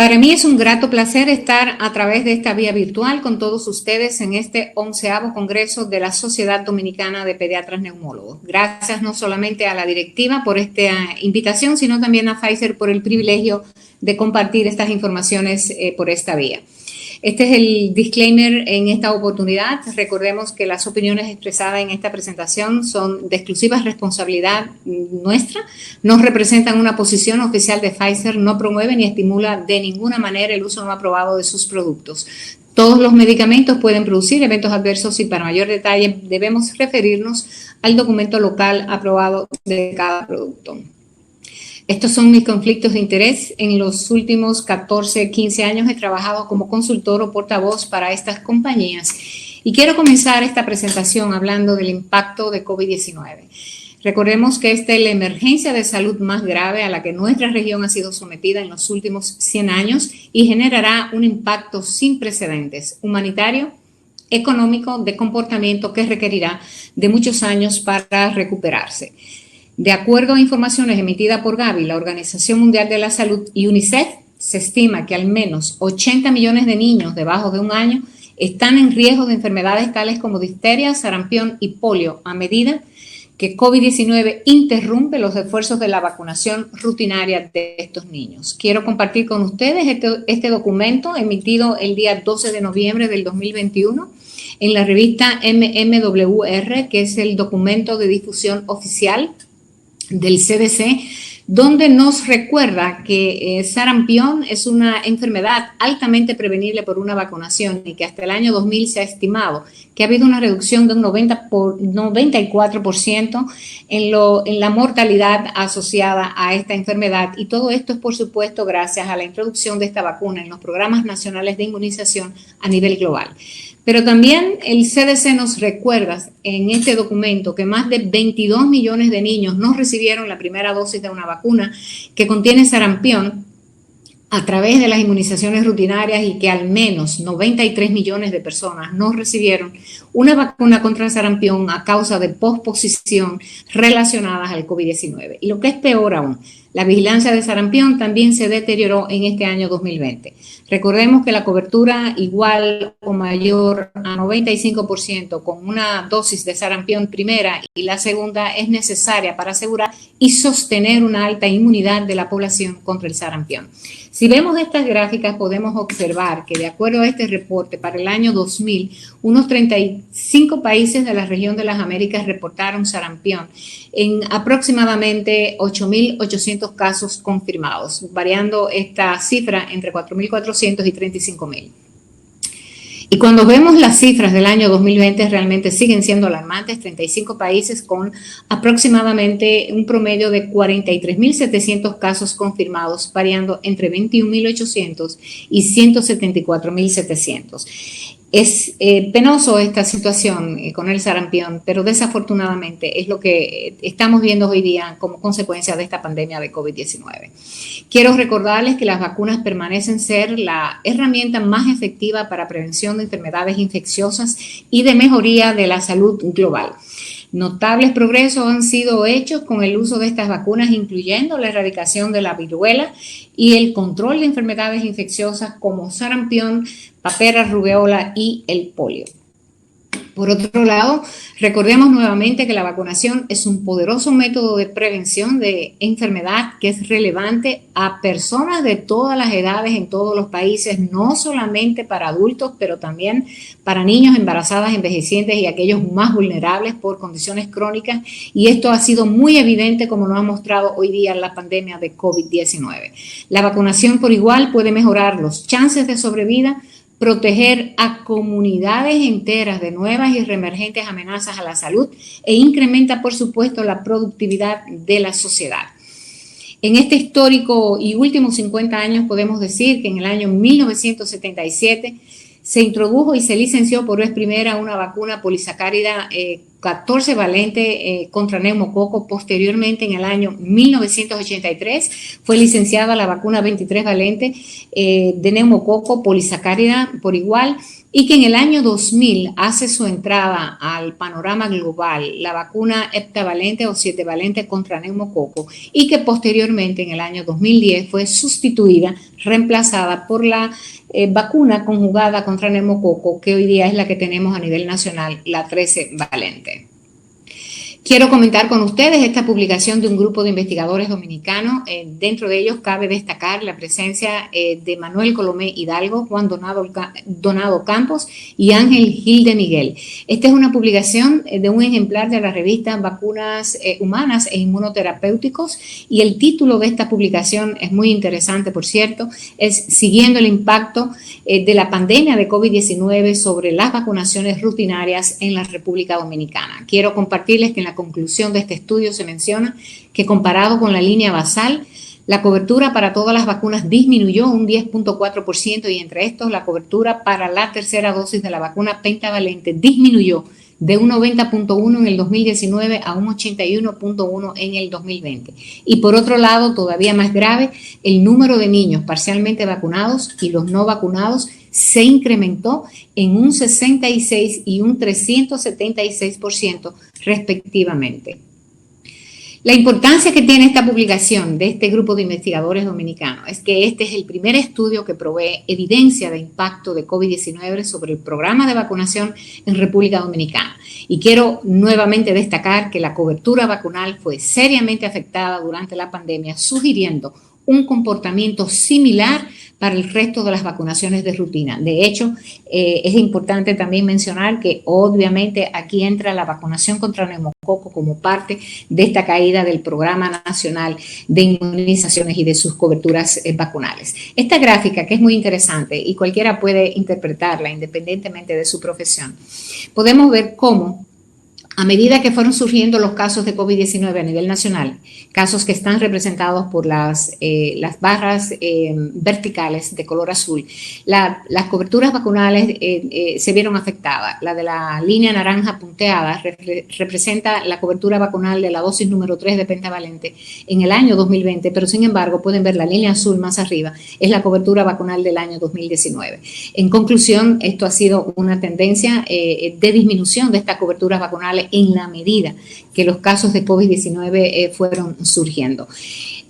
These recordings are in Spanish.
Para mí es un grato placer estar a través de esta vía virtual con todos ustedes en este 11º Congreso de la Sociedad Dominicana de Pediatras Neumólogos. Gracias no solamente a la directiva por esta invitación, sino también a Pfizer por el privilegio de compartir estas informaciones por esta vía. Este es el disclaimer en esta oportunidad. Recordemos que las opiniones expresadas en esta presentación son de exclusiva responsabilidad nuestra, no representan una posición oficial de Pfizer, no promueve ni estimula de ninguna manera el uso no aprobado de sus productos. Todos los medicamentos pueden producir eventos adversos y para mayor detalle debemos referirnos al documento local aprobado de cada producto. Estos son mis conflictos de interés. En los últimos 14, 15 años he trabajado como consultor o portavoz para estas compañías y quiero comenzar esta presentación hablando del impacto de COVID-19. Recordemos que esta es la emergencia de salud más grave a la que nuestra región ha sido sometida en los últimos 100 años y generará un impacto sin precedentes, humanitario, económico, de comportamiento que requerirá de muchos años para recuperarse. De acuerdo a informaciones emitidas por Gavi, la Organización Mundial de la Salud y UNICEF, se estima que al menos 80 millones de niños debajo de un año están en riesgo de enfermedades tales como difteria, sarampión y polio a medida que COVID-19 interrumpe los esfuerzos de la vacunación rutinaria de estos niños. Quiero compartir con ustedes este documento emitido el día 12 de noviembre del 2021 en la revista MMWR, que es el documento de difusión oficial del CDC, donde nos recuerda que sarampión es una enfermedad altamente prevenible por una vacunación y que hasta el año 2000 se ha estimado que ha habido una reducción de un 94% en la mortalidad asociada a esta enfermedad, y todo esto es por supuesto gracias a la introducción de esta vacuna en los programas nacionales de inmunización a nivel global. Pero también el CDC nos recuerda en este documento que más de 22 millones de niños no recibieron la primera dosis de una vacuna que contiene sarampión a través de las inmunizaciones rutinarias y que al menos 93 millones de personas no recibieron una vacuna contra el sarampión a causa de posposición relacionadas al COVID-19. Y lo que es peor aún, la vigilancia de sarampión también se deterioró en este año 2020. Recordemos que la cobertura igual o mayor a 95% con una dosis de sarampión primera y la segunda es necesaria para asegurar y sostener una alta inmunidad de la población contra el sarampión. Si vemos estas gráficas podemos observar que de acuerdo a este reporte para el año 2000, unos 35 países de la región de las Américas reportaron sarampión en aproximadamente 8.800 casos confirmados, variando esta cifra entre 4.400 y 35.000. Y cuando vemos las cifras del año 2020 realmente siguen siendo alarmantes, 35 países con aproximadamente un promedio de 43.700 casos confirmados, variando entre 21.800 y 174.700. Es penoso esta situación con el sarampión, pero desafortunadamente es lo que estamos viendo hoy día como consecuencia de esta pandemia de COVID-19. Quiero recordarles que las vacunas permanecen ser la herramienta más efectiva para prevención de enfermedades infecciosas y de mejoría de la salud global. Notables progresos han sido hechos con el uso de estas vacunas, incluyendo la erradicación de la viruela y el control de enfermedades infecciosas como sarampión, papera, rubeola y el polio. Por otro lado, recordemos nuevamente que la vacunación es un poderoso método de prevención de enfermedad que es relevante a personas de todas las edades en todos los países, no solamente para adultos, pero también para niños, embarazadas, envejecientes y aquellos más vulnerables por condiciones crónicas. Y esto ha sido muy evidente como nos ha mostrado hoy día la pandemia de COVID-19. La vacunación por igual puede mejorar los chances de sobrevida, proteger a comunidades enteras de nuevas y reemergentes amenazas a la salud e incrementa, por supuesto, la productividad de la sociedad. En este histórico y últimos 50 años podemos decir que en el año 1977 se introdujo y se licenció por vez primera una vacuna polisacárida 14 valente contra neumococo. Posteriormente, en el año 1983, fue licenciada la vacuna 23 valente de neumococo polisacárida por igual. y que en el año 2000 hace su entrada al panorama global la vacuna heptavalente o 7-valente contra neumococo y que posteriormente en el año 2010 fue sustituida, reemplazada por la vacuna conjugada contra neumococo, que hoy día es la que tenemos a nivel nacional, la 13-valente. Quiero comentar con ustedes esta publicación de un grupo de investigadores dominicanos. Dentro de ellos cabe destacar la presencia de Manuel Colomé Hidalgo, Juan Donado Campos y Ángel Gil de Miguel. Esta es una publicación de un ejemplar de la revista Vacunas Humanas e Inmunoterapéuticos, y el título de esta publicación es muy interesante, por cierto, es Siguiendo el impacto de la pandemia de COVID-19 sobre las vacunaciones rutinarias en la República Dominicana. Quiero compartirles que en la conclusión de este estudio se menciona que comparado con la línea basal, la cobertura para todas las vacunas disminuyó un 10.4% y entre estos la cobertura para la tercera dosis de la vacuna pentavalente disminuyó de un 90.1 en el 2019 a un 81.1 en el 2020. Y por otro lado, todavía más grave, el número de niños parcialmente vacunados y los no vacunados se incrementó en un 66 y un 376% respectivamente. La importancia que tiene esta publicación de este grupo de investigadores dominicanos es que este es el primer estudio que provee evidencia de impacto de COVID-19 sobre el programa de vacunación en República Dominicana. Y quiero nuevamente destacar que la cobertura vacunal fue seriamente afectada durante la pandemia, sugiriendo un comportamiento similar para el resto de las vacunaciones de rutina. De hecho, es importante también mencionar que obviamente aquí entra la vacunación contra neumococo como parte de esta caída del Programa Nacional de Inmunizaciones y de sus coberturas vacunales. Esta gráfica, que es muy interesante y cualquiera puede interpretarla independientemente de su profesión, podemos ver cómo a medida que fueron surgiendo los casos de COVID-19 a nivel nacional, casos que están representados por las barras verticales de color azul, las coberturas vacunales se vieron afectadas. La de la línea naranja punteada representa la cobertura vacunal de la dosis número 3 de pentavalente en el año 2020, pero sin embargo pueden ver la línea azul más arriba, es la cobertura vacunal del año 2019. En conclusión, esto ha sido una tendencia de disminución de estas coberturas vacunales en la medida que los casos de COVID-19 fueron surgiendo.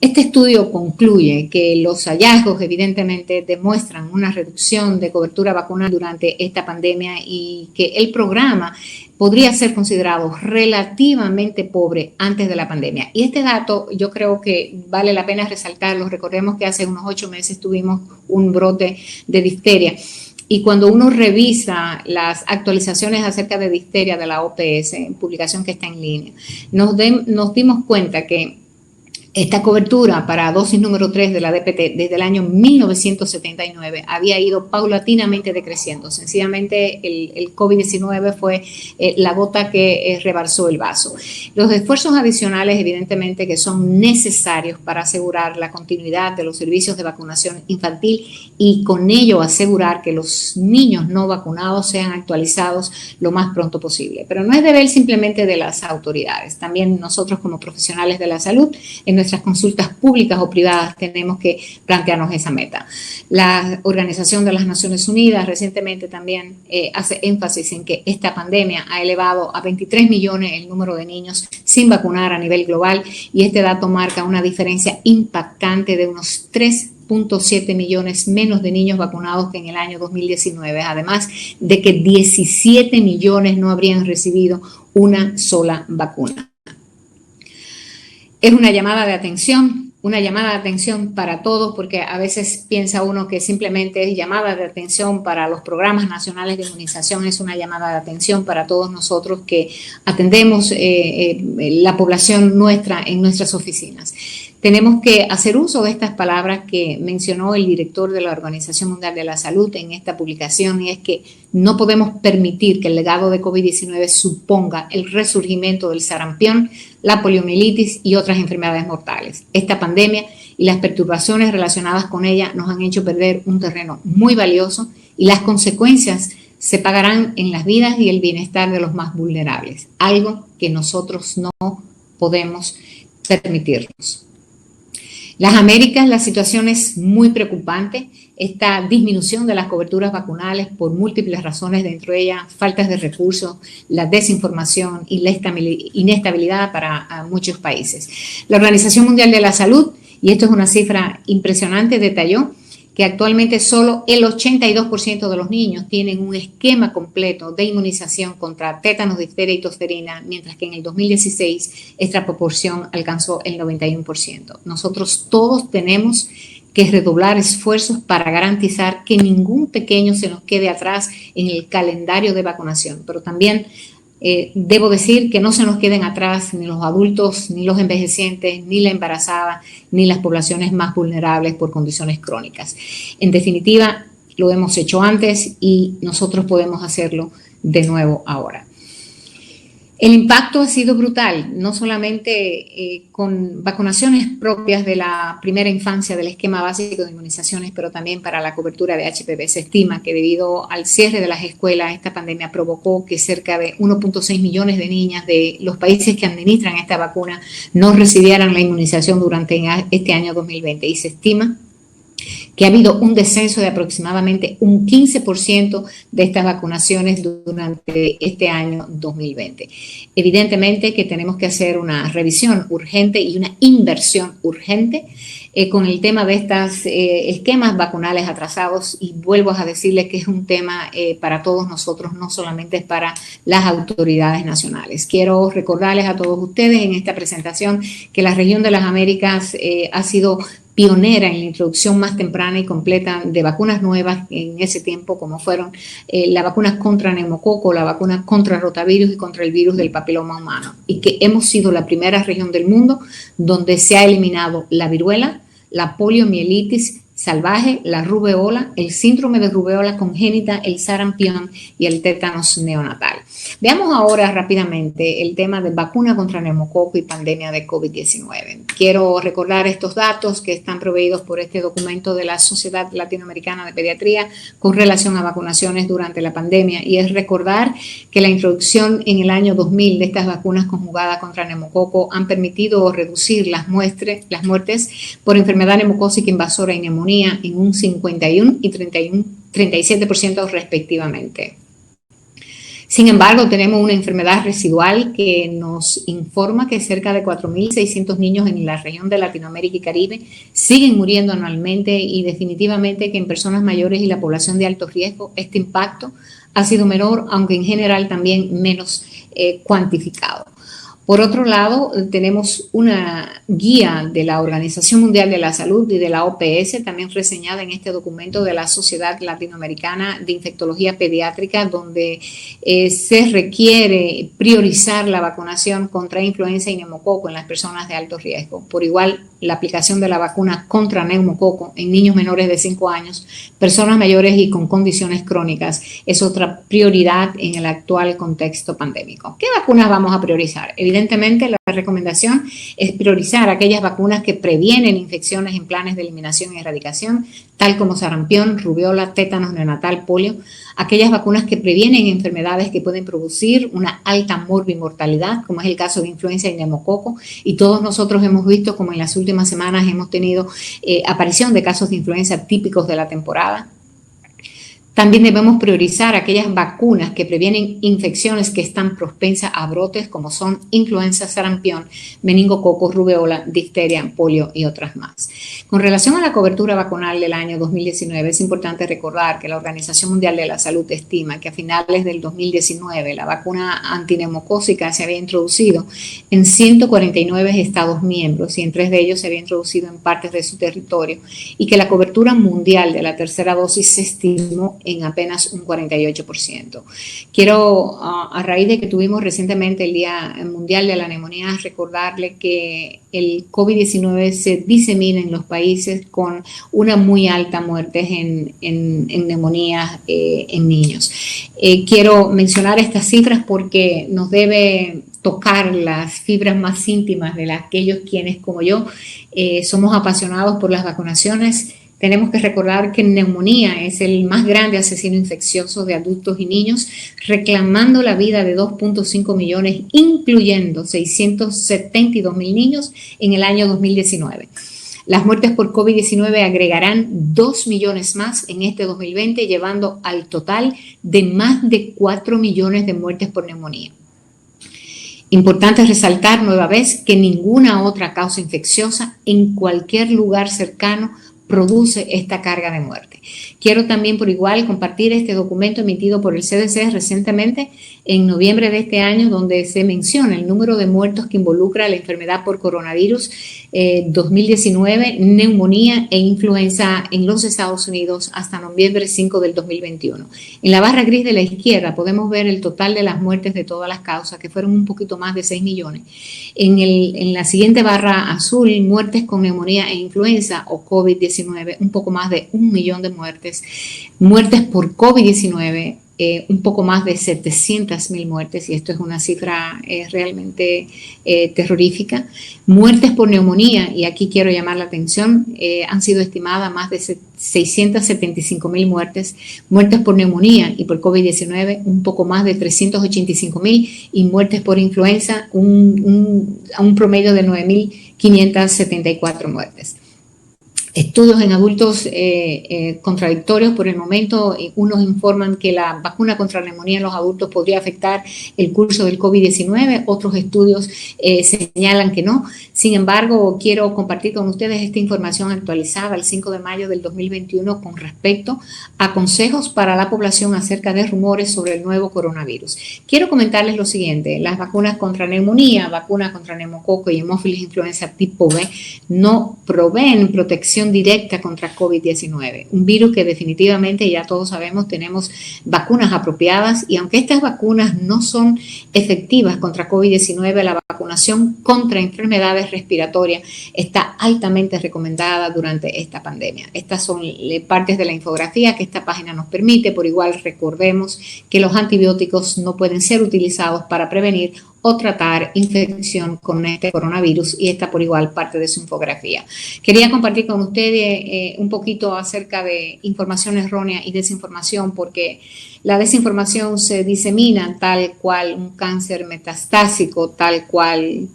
Este estudio concluye que los hallazgos evidentemente demuestran una reducción de cobertura vacunal durante esta pandemia y que el programa podría ser considerado relativamente pobre antes de la pandemia. Y este dato yo creo que vale la pena resaltarlo. Recordemos que hace unos 8 meses tuvimos un brote de difteria. Y cuando uno revisa las actualizaciones acerca de difteria de la OPS, publicación que está en línea, nos dimos cuenta que esta cobertura para dosis número 3 de la DPT desde el año 1979 había ido paulatinamente decreciendo. Sencillamente el COVID-19 fue la gota que rebalsó el vaso. Los esfuerzos adicionales evidentemente que son necesarios para asegurar la continuidad de los servicios de vacunación infantil y con ello asegurar que los niños no vacunados sean actualizados lo más pronto posible. Pero no es deber simplemente de las autoridades. También nosotros como profesionales de la salud, en nuestras consultas públicas o privadas tenemos que plantearnos esa meta. La Organización de las Naciones Unidas recientemente también hace énfasis en que esta pandemia ha elevado a 23 millones el número de niños sin vacunar a nivel global y este dato marca una diferencia impactante de unos 3.7 millones menos de niños vacunados que en el año 2019, además de que 17 millones no habrían recibido una sola vacuna. Es una llamada de atención para todos, porque a veces piensa uno que simplemente es llamada de atención para los programas nacionales de inmunización, es una llamada de atención para todos nosotros que atendemos la población nuestra en nuestras oficinas. Tenemos que hacer uso de estas palabras que mencionó el director de la Organización Mundial de la Salud en esta publicación, y es que no podemos permitir que el legado de COVID-19 suponga el resurgimiento del sarampión, la poliomielitis y otras enfermedades mortales. Esta pandemia y las perturbaciones relacionadas con ella nos han hecho perder un terreno muy valioso y las consecuencias se pagarán en las vidas y el bienestar de los más vulnerables, algo que nosotros no podemos permitirnos. Las Américas, la situación es muy preocupante. Esta disminución de las coberturas vacunales por múltiples razones, dentro de ellas faltas de recursos, la desinformación y la inestabilidad para muchos países. La Organización Mundial de la Salud, y esto es una cifra impresionante, detalló que actualmente solo el 82% de los niños tienen un esquema completo de inmunización contra tétanos, difteria y tosferina, mientras que en el 2016 esta proporción alcanzó el 91%. Nosotros todos tenemos que redoblar esfuerzos para garantizar que ningún pequeño se nos quede atrás en el calendario de vacunación, pero también debo decir que no se nos queden atrás ni los adultos, ni los envejecientes, ni la embarazada, ni las poblaciones más vulnerables por condiciones crónicas. En definitiva, lo hemos hecho antes y nosotros podemos hacerlo de nuevo ahora. El impacto ha sido brutal, no solamente con vacunaciones propias de la primera infancia del esquema básico de inmunizaciones, pero también para la cobertura de HPV. Se estima que debido al cierre de las escuelas, esta pandemia provocó que cerca de 1.6 millones de niñas de los países que administran esta vacuna no recibieran la inmunización durante este año 2020 y se estima que ha habido un descenso de aproximadamente un 15% de estas vacunaciones durante este año 2020. Evidentemente que tenemos que hacer una revisión urgente y una inversión urgente con el tema de estos esquemas vacunales atrasados, y vuelvo a decirles que es un tema para todos nosotros, no solamente para las autoridades nacionales. Quiero recordarles a todos ustedes en esta presentación que la región de las Américas ha sido pionera en la introducción más temprana y completa de vacunas nuevas en ese tiempo, como fueron la vacuna contra neumococo, la vacuna contra rotavirus y contra el virus del papiloma humano, y que hemos sido la primera región del mundo donde se ha eliminado la viruela, la poliomielitis salvaje, la rubeola, el síndrome de rubeola congénita, el sarampión y el tétanos neonatal. Veamos ahora rápidamente el tema de vacuna contra neumococo y pandemia de COVID-19. Quiero recordar estos datos que están proveídos por este documento de la Sociedad Latinoamericana de Pediatría con relación a vacunaciones durante la pandemia, y es recordar que la introducción en el año 2000 de estas vacunas conjugadas contra neumococo han permitido reducir las muertes por enfermedad neumocócica invasora y neumonía en un 51 y 37% respectivamente. Sin embargo, tenemos una enfermedad residual que nos informa que cerca de 4.600 niños en la región de Latinoamérica y Caribe siguen muriendo anualmente, y definitivamente que en personas mayores y la población de alto riesgo este impacto ha sido menor, aunque en general también menos cuantificado. Por otro lado, tenemos una guía de la Organización Mundial de la Salud y de la OPS, también reseñada en este documento de la Sociedad Latinoamericana de Infectología Pediátrica, donde se requiere priorizar la vacunación contra influenza y neumococo en las personas de alto riesgo. Por igual, la aplicación de la vacuna contra neumococo en niños menores de 5 años, personas mayores y con condiciones crónicas es otra prioridad en el actual contexto pandémico. ¿Qué vacunas vamos a priorizar? Evidentemente, la recomendación es priorizar aquellas vacunas que previenen infecciones en planes de eliminación y erradicación, tal como sarampión, rubiola, tétanos neonatal, polio, aquellas vacunas que previenen enfermedades que pueden producir una alta morbimortalidad, como es el caso de influenza y neumococo, y todos nosotros hemos visto como en las últimas semanas hemos tenido aparición de casos de influenza típicos de la temporada. También debemos priorizar aquellas vacunas que previenen infecciones que están propensas a brotes, como son influenza, sarampión, meningococo, rubeola, difteria, polio y otras más. Con relación a la cobertura vacunal del año 2019, es importante recordar que la Organización Mundial de la Salud estima que a finales del 2019 la vacuna antineumocócica se había introducido en 149 Estados miembros, y en 3 de ellos se había introducido en partes de su territorio, y que la cobertura mundial de la tercera dosis se estimó en apenas un 48%. Quiero, a raíz de que tuvimos recientemente el Día Mundial de la Neumonía, recordarle que el COVID-19 se disemina en los países con una muy alta muerte en neumonías en niños. Quiero mencionar estas cifras porque nos debe tocar las fibras más íntimas de aquellos quienes, como yo, somos apasionados por las vacunaciones. Tenemos que recordar que neumonía es el más grande asesino infeccioso de adultos y niños, reclamando la vida de 2.5 millones, incluyendo 672.000 niños en el año 2019. Las muertes por COVID-19 agregarán 2 millones más en este 2020, llevando al total de más de 4 millones de muertes por neumonía. Importante resaltar nueva vez que ninguna otra causa infecciosa en cualquier lugar cercano produce esta carga de muerte. Quiero también por igual compartir este documento emitido por el CDC recientemente en noviembre de este año, donde se menciona el número de muertos que involucra la enfermedad por coronavirus 2019, neumonía e influenza en los Estados Unidos hasta noviembre 5 del 2021. En la barra gris de la izquierda podemos ver el total de las muertes de todas las causas, que fueron un poquito más de 6 millones. En la siguiente barra azul, muertes con neumonía e influenza o COVID-19, un poco más de 1 millón de muertes. Muertes por COVID-19, un poco más de 700,000 muertes, y esto es una cifra realmente terrorífica. Muertes por neumonía, y aquí quiero llamar la atención, han sido estimadas más de 675,000 muertes. Muertes por neumonía y por COVID-19, un poco más de 385,000, y muertes por influenza, a un promedio de 9,574 muertes. Estudios en adultos contradictorios por el momento. Unos informan que la vacuna contra la neumonía en los adultos podría afectar el curso del COVID-19, otros estudios señalan que no. Sin embargo, quiero compartir con ustedes esta información actualizada el 5 de mayo del 2021 con respecto a consejos para la población acerca de rumores sobre el nuevo coronavirus. Quiero comentarles lo siguiente: las vacunas contra neumonía, vacuna contra neumococo y hemófilis influenza tipo B no proveen protección directa contra COVID-19, un virus que definitivamente ya todos sabemos tenemos vacunas apropiadas, y aunque estas vacunas no son efectivas contra COVID-19, la vacunación contra enfermedades respiratorias está altamente recomendada durante esta pandemia. Estas son partes de la infografía que esta página nos permite. Por igual, recordemos que los antibióticos no pueden ser utilizados para prevenir o tratar infección con este coronavirus, y esta por igual parte de su infografía. Quería compartir con ustedes un poquito acerca de información errónea y desinformación, porque la desinformación se disemina tal cual un cáncer metastásico, tal cual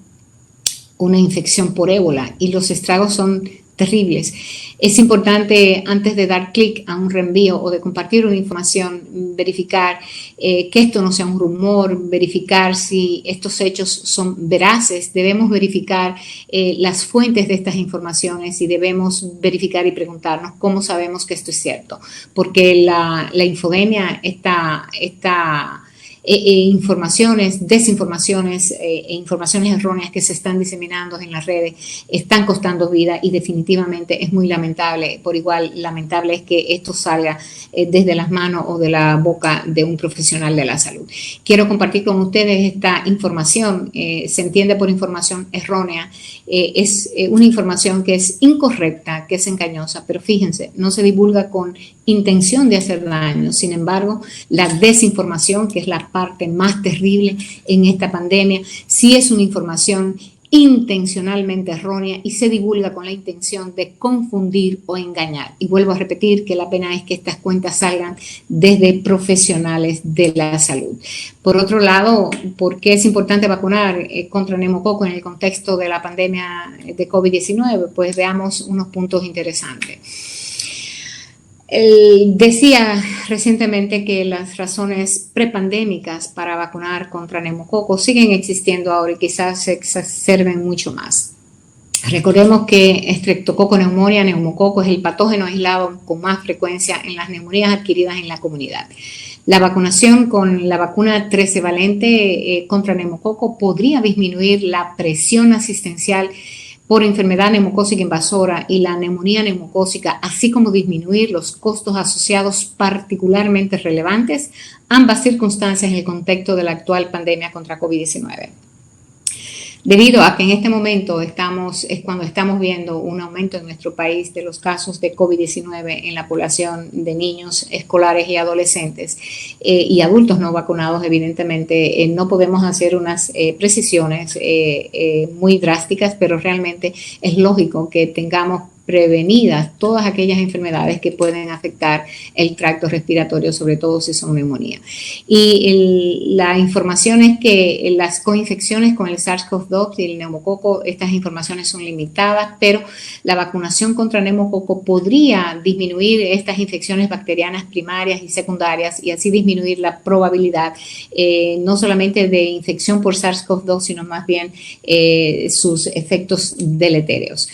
una infección por ébola, y los estragos son terribles. Es importante, antes de dar clic a un reenvío o de compartir una información, verificar que esto no sea un rumor, verificar si estos hechos son veraces. Debemos verificar las fuentes de estas informaciones, y debemos verificar y preguntarnos cómo sabemos que esto es cierto, porque la infodemia está informaciones, desinformaciones e informaciones erróneas que se están diseminando en las redes están costando vida, y definitivamente es muy lamentable. Por igual, lamentable es que esto salga desde las manos o de la boca de un profesional de la salud. Quiero compartir con ustedes esta información. Se entiende por información errónea. Es una información que es incorrecta, que es engañosa, pero fíjense, no se divulga con intención de hacer daño. Sin embargo, la desinformación, que es la parte más terrible en esta pandemia, sí es una información intencionalmente errónea y se divulga con la intención de confundir o engañar. Y vuelvo a repetir que la pena es que estas cuentas salgan desde profesionales de la salud. Por otro lado, ¿por qué es importante vacunar contra neumococo en el contexto de la pandemia de COVID-19? Pues veamos unos puntos interesantes. Decía recientemente que las razones prepandémicas para vacunar contra neumococo siguen existiendo ahora y quizás se exacerben mucho más. Recordemos que Streptococcus pneumoniae, neumococo, es el patógeno aislado con más frecuencia en las neumonías adquiridas en la comunidad. La vacunación con la vacuna 13 valente contra neumococo podría disminuir la presión asistencial por enfermedad neumocócica invasora y la neumonía neumocócica, así como disminuir los costos asociados particularmente relevantes, ambas circunstancias en el contexto de la actual pandemia contra COVID-19. Debido a que en este momento es cuando estamos viendo un aumento en nuestro país de los casos de COVID-19 en la población de niños escolares y adolescentes y adultos no vacunados, evidentemente no podemos hacer unas precisiones muy drásticas, pero realmente es lógico que tengamos prevenidas todas aquellas enfermedades que pueden afectar el tracto respiratorio, sobre todo si son neumonía. Y la información es que las coinfecciones con el SARS-CoV-2 y el neumococo, estas informaciones son limitadas, pero la vacunación contra neumococo podría disminuir estas infecciones bacterianas primarias y secundarias y así disminuir la probabilidad no solamente de infección por SARS-CoV-2, sino más bien sus efectos deletéreos.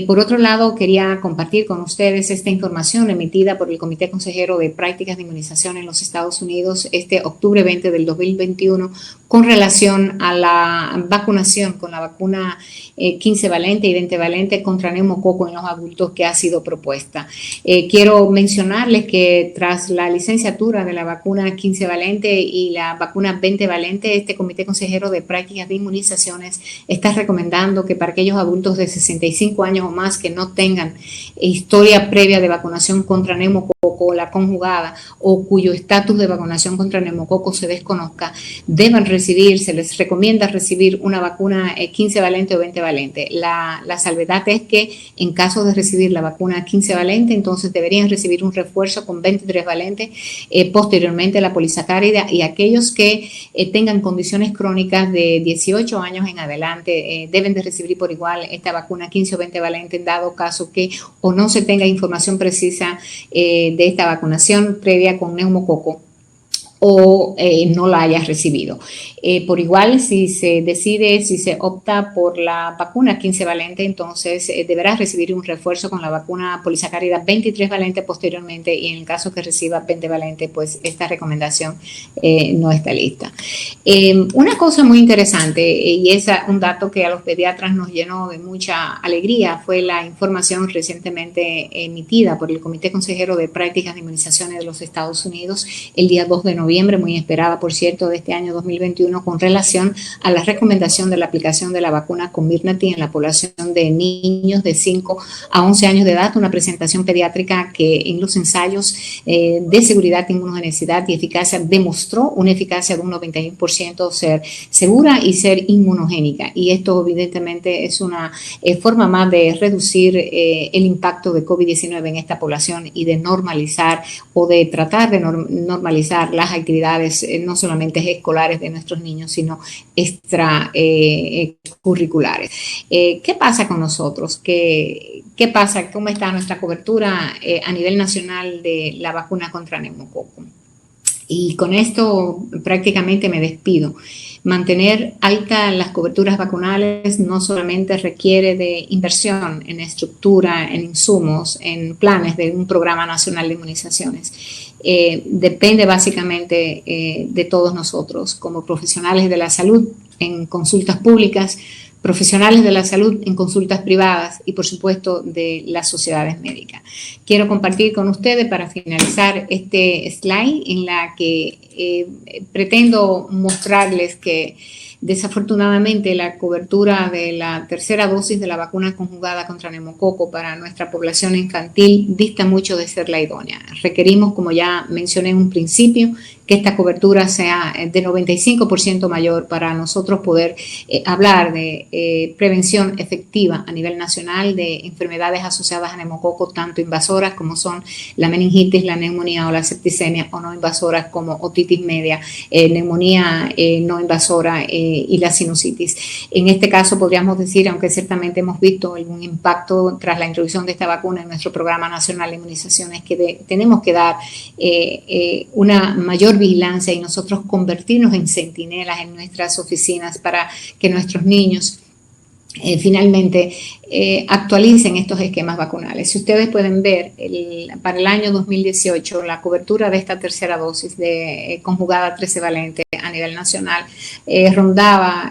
Por otro lado, quería compartir con ustedes esta información emitida por el Comité Consejero de Prácticas de Inmunización en los Estados Unidos este octubre 20 del 2021 con relación a la vacunación con la vacuna 15 valente y 20 valente contra neumococo en los adultos que ha sido propuesta. Quiero mencionarles que tras la licenciatura de la vacuna 15 valente y la vacuna 20 valente, este Comité Consejero de Prácticas de Inmunizaciones está recomendando que para aquellos adultos de 65 años o más que no tengan historia previa de vacunación contra neumococo, la conjugada, o cuyo estatus de vacunación contra neumococo se desconozca, deban recibir, se les recomienda recibir una vacuna 15 valente o 20 valente. La salvedad es que en caso de recibir la vacuna 15 valente, entonces deberían recibir un refuerzo con 23 valente, posteriormente la polisacárida, y aquellos que tengan condiciones crónicas de 18 años en adelante deben de recibir por igual esta vacuna 15 o 20 valente en dado caso que o no se tenga información precisa de esta vacunación previa con neumococo o no la hayas recibido. Por igual, si se opta por la vacuna 15 valente, entonces deberás recibir un refuerzo con la vacuna polisacárida 23 valente posteriormente, y en el caso que reciba 20 valente, pues esta recomendación no está lista. Una cosa muy interesante, y es un dato que a los pediatras nos llenó de mucha alegría, fue la información recientemente emitida por el Comité Consejero de Prácticas de Inmunizaciones de los Estados Unidos el día 2 de noviembre, muy esperada, por cierto, de este año 2021, con relación a la recomendación de la aplicación de la vacuna Comirnaty en la población de niños de 5 a 11 años de edad, una presentación pediátrica que en los ensayos de seguridad, inmunogenicidad y eficacia demostró una eficacia de un 91%, ser segura y ser inmunogénica. Y esto evidentemente es una forma más de reducir el impacto de COVID-19 en esta población y de normalizar o de tratar de normalizar las actividades no solamente escolares de nuestros niños, sino extracurriculares. ¿Qué pasa con nosotros? ¿Qué pasa? ¿Cómo está nuestra cobertura a nivel nacional de la vacuna contra neumococo? Y con esto prácticamente me despido. Mantener altas las coberturas vacunales no solamente requiere de inversión en estructura, en insumos, en planes de un programa nacional de inmunizaciones. Depende básicamente de todos nosotros como profesionales de la salud en consultas públicas, profesionales de la salud en consultas privadas y por supuesto de las sociedades médicas. Quiero compartir con ustedes para finalizar este slide en la que pretendo mostrarles que desafortunadamente la cobertura de la tercera dosis de la vacuna conjugada contra neumococo para nuestra población infantil dista mucho de ser la idónea. Requerimos, como ya mencioné en un principio, que esta cobertura sea de 95% mayor para nosotros poder hablar de prevención efectiva a nivel nacional de enfermedades asociadas a neumococo, tanto invasoras como son la meningitis, la neumonía o la septicemia, o no invasoras como otitis media, neumonía no invasora y la sinusitis. En este caso podríamos decir, aunque ciertamente hemos visto algún impacto tras la introducción de esta vacuna en nuestro programa nacional de inmunizaciones, que tenemos que dar una mayor vigilancia y nosotros convertirnos en centinelas en nuestras oficinas para que nuestros niños finalmente actualicen estos esquemas vacunales. Si ustedes pueden ver, para el año 2018 la cobertura de esta tercera dosis de conjugada 13 valente a nivel nacional rondaba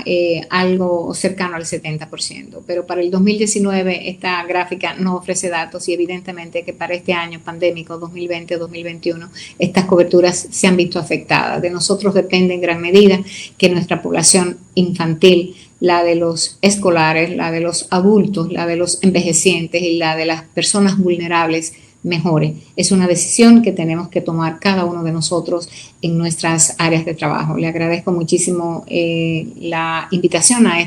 algo cercano al 70%, pero para el 2019 esta gráfica no ofrece datos y evidentemente que para este año pandémico 2020-2021 estas coberturas se han visto afectadas. De nosotros depende en gran medida que nuestra población infantil, la de los escolares, la de los adultos, la de los envejecientes y la de las personas vulnerables mejore. Es una decisión que tenemos que tomar cada uno de nosotros en nuestras áreas de trabajo. Le agradezco muchísimo la invitación a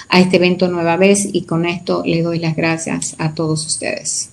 a este evento nueva vez y con esto le doy las gracias a todos ustedes.